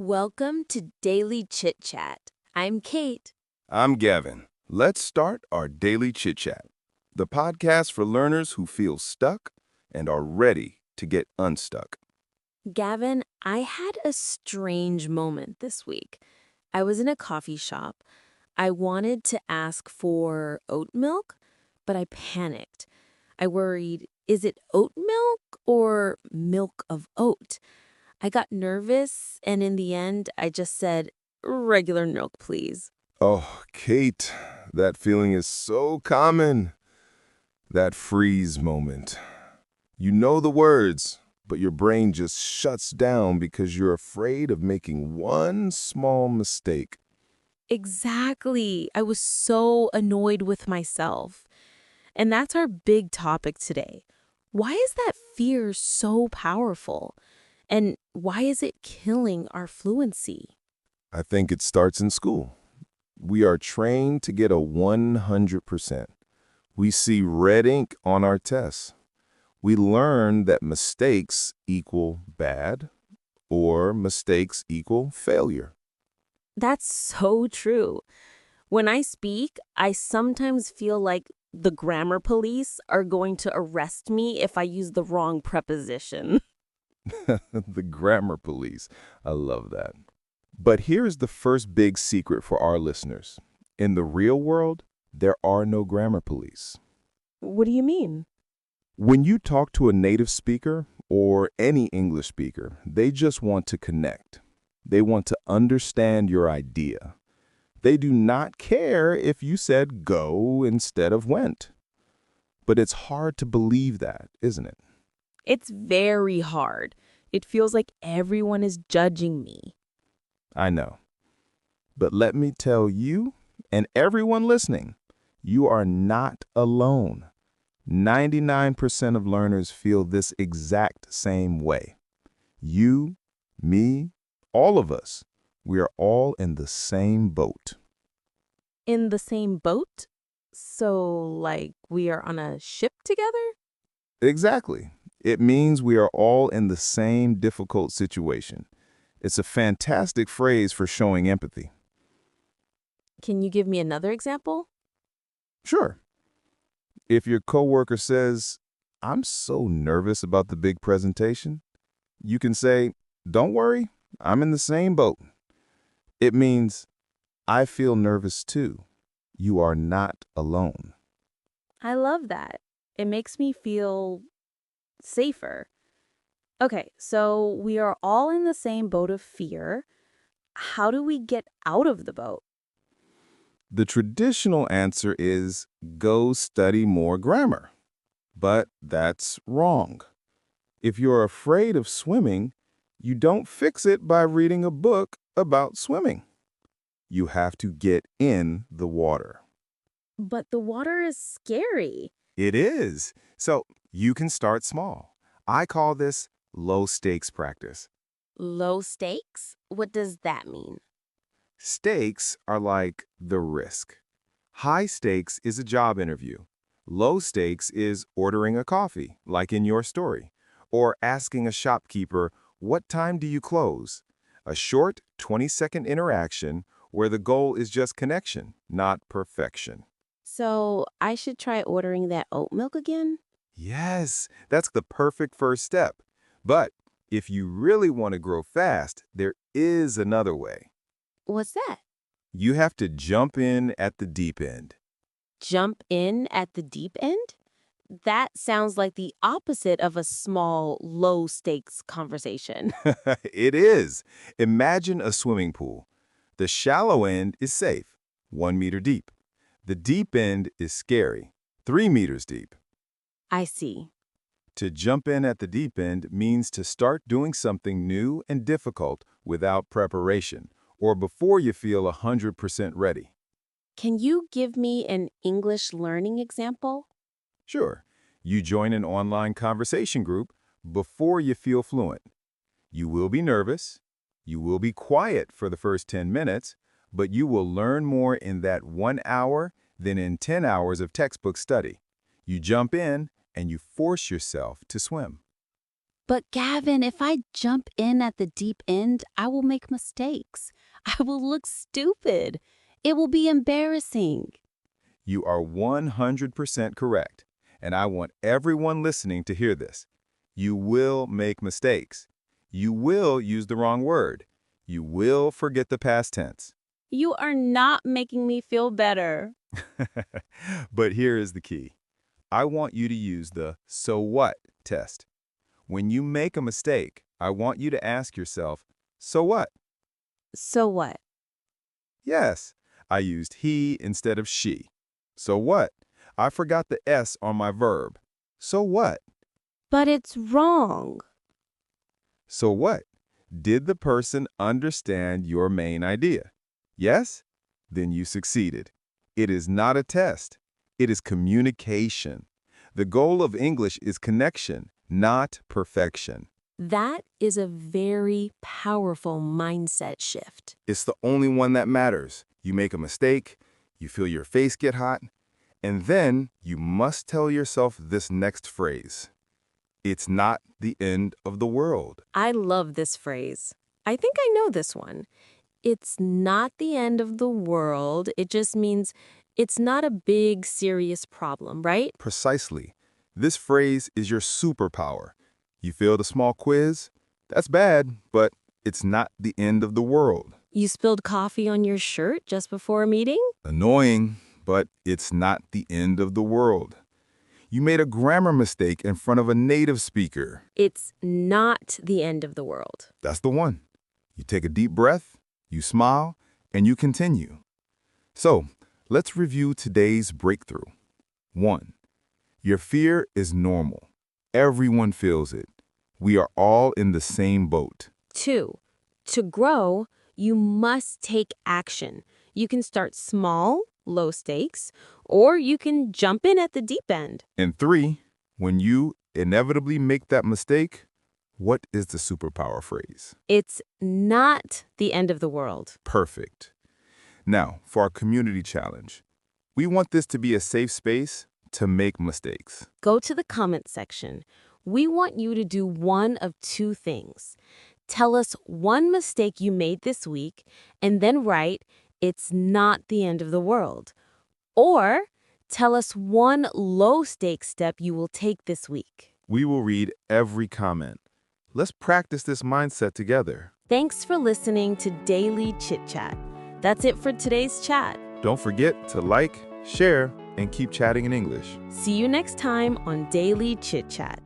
Welcome to Daily Chit-chat. I'm Kate. I'm Gavin. Let's start our Daily Chit-chat, the podcast for learners who feel stuck and are ready to get unstuck. Gavin, I had a strange moment this week. I was in a coffee shop. I wanted to ask for oat milk, but I panicked. I worried, is it oat milk or milk of oat? I got nervous, and in the end, I just said, regular milk, please. Oh, Kate, that feeling is so common. That freeze moment. You know the words, but your brain just shuts down because you're afraid of making one small mistake. Exactly. I was so annoyed with myself. And that's our big topic today. Why is that fear so powerful? And why is it killing our fluency? I think it starts in school. We are trained to get a 100%. We see red ink on our tests. We learn that mistakes equal bad or mistakes equal failure. That's so true. When I speak, I sometimes feel like the grammar police are going to arrest me if I use the wrong preposition. The grammar police. I love that. But here's the first big secret for our listeners. In the real world, there are no grammar police. What do you mean? When you talk to a native speaker or any English speaker, they just want to connect. They want to understand your idea. They do not care if you said go instead of went. But it's hard to believe that, isn't it? It's very hard. It feels like everyone is judging me. I know. But let me tell you and everyone listening, you are not alone. 99% of learners feel this exact same way. You, me, all of us, we are all in the same boat. In the same boat? So, like, we are on a ship together? Exactly. It means we are all in the same difficult situation. It's a fantastic phrase for showing empathy. Can you give me another example? Sure. If your coworker says, "I'm so nervous about the big presentation," you can say, "Don't worry, I'm in the same boat." It means, "I feel nervous too. You are not alone." I love that. It makes me feel safer. Okay, so we are all in the same boat of fear. How do we get out of the boat? The traditional answer is go study more grammar. But that's wrong. If you're afraid of swimming, you don't fix it by reading a book about swimming. You have to get in the water. But the water is scary. It is. So you can start small. I call this low stakes practice. Low stakes? What does that mean? Stakes are like the risk. High stakes is a job interview. Low stakes is ordering a coffee, like in your story, or asking a shopkeeper, "What time do you close?" A short 20-second interaction where the goal is just connection, not perfection. So I should try ordering that oat milk again? Yes, that's the perfect first step. But if you really want to grow fast, there is another way. What's that? You have to jump in at the deep end. Jump in at the deep end? That sounds like the opposite of a small, low stakes conversation. It is. Imagine a swimming pool. The shallow end is safe, 1 meter deep. The deep end is scary, 3 meters deep. I see. To jump in at the deep end means to start doing something new and difficult without preparation or before you feel 100% ready. Can you give me an English learning example? Sure, you join an online conversation group before you feel fluent. You will be nervous. You will be quiet for the first 10 minutes, but you will learn more in that 1 hour than in 10 hours of textbook study. You jump in and you force yourself to swim. But Gavin, if I jump in at the deep end, I will make mistakes. I will look stupid. It will be embarrassing. You are 100% correct, and I want everyone listening to hear this. You will make mistakes. You will use the wrong word. You will forget the past tense. You are not making me feel better. But here is the key. I want you to use the "so what" test. When you make a mistake, I want you to ask yourself, so what? So what? Yes, I used he instead of she. So what? I forgot the S on my verb. So what? But it's wrong. So what? Did the person understand your main idea? Yes? Then you succeeded. It is not a test. It is communication. The goal of English is connection, not perfection. That is a very powerful mindset shift. It's the only one that matters. You make a mistake, you feel your face get hot, and then you must tell yourself this next phrase. It's not the end of the world. I love this phrase. I think I know this one. It's not the end of the world. It just means it's not a big, serious problem, right? Precisely. This phrase is your superpower. You failed a small quiz? That's bad, but it's not the end of the world. You spilled coffee on your shirt just before a meeting? Annoying, but it's not the end of the world. You made a grammar mistake in front of a native speaker. It's not the end of the world. That's the one. You take a deep breath, you smile, and you continue. So, let's review today's breakthrough. 1. Your fear is normal. Everyone feels it. We are all in the same boat. 2. To grow, you must take action. You can start small, low stakes, or you can jump in at the deep end. And 3, when you inevitably make that mistake, what is the superpower phrase? It's not the end of the world. Perfect. Now, for our community challenge, we want this to be a safe space to make mistakes. Go to the comment section. We want you to do one of two things. Tell us one mistake you made this week, and then write, "It's not the end of the world." Or tell us one low-stakes step you will take this week. We will read every comment. Let's practice this mindset together. Thanks for listening to Daily Chit-chat. That's it for today's chat. Don't forget to like, share, and keep chatting in English. See you next time on Daily Chit-chat.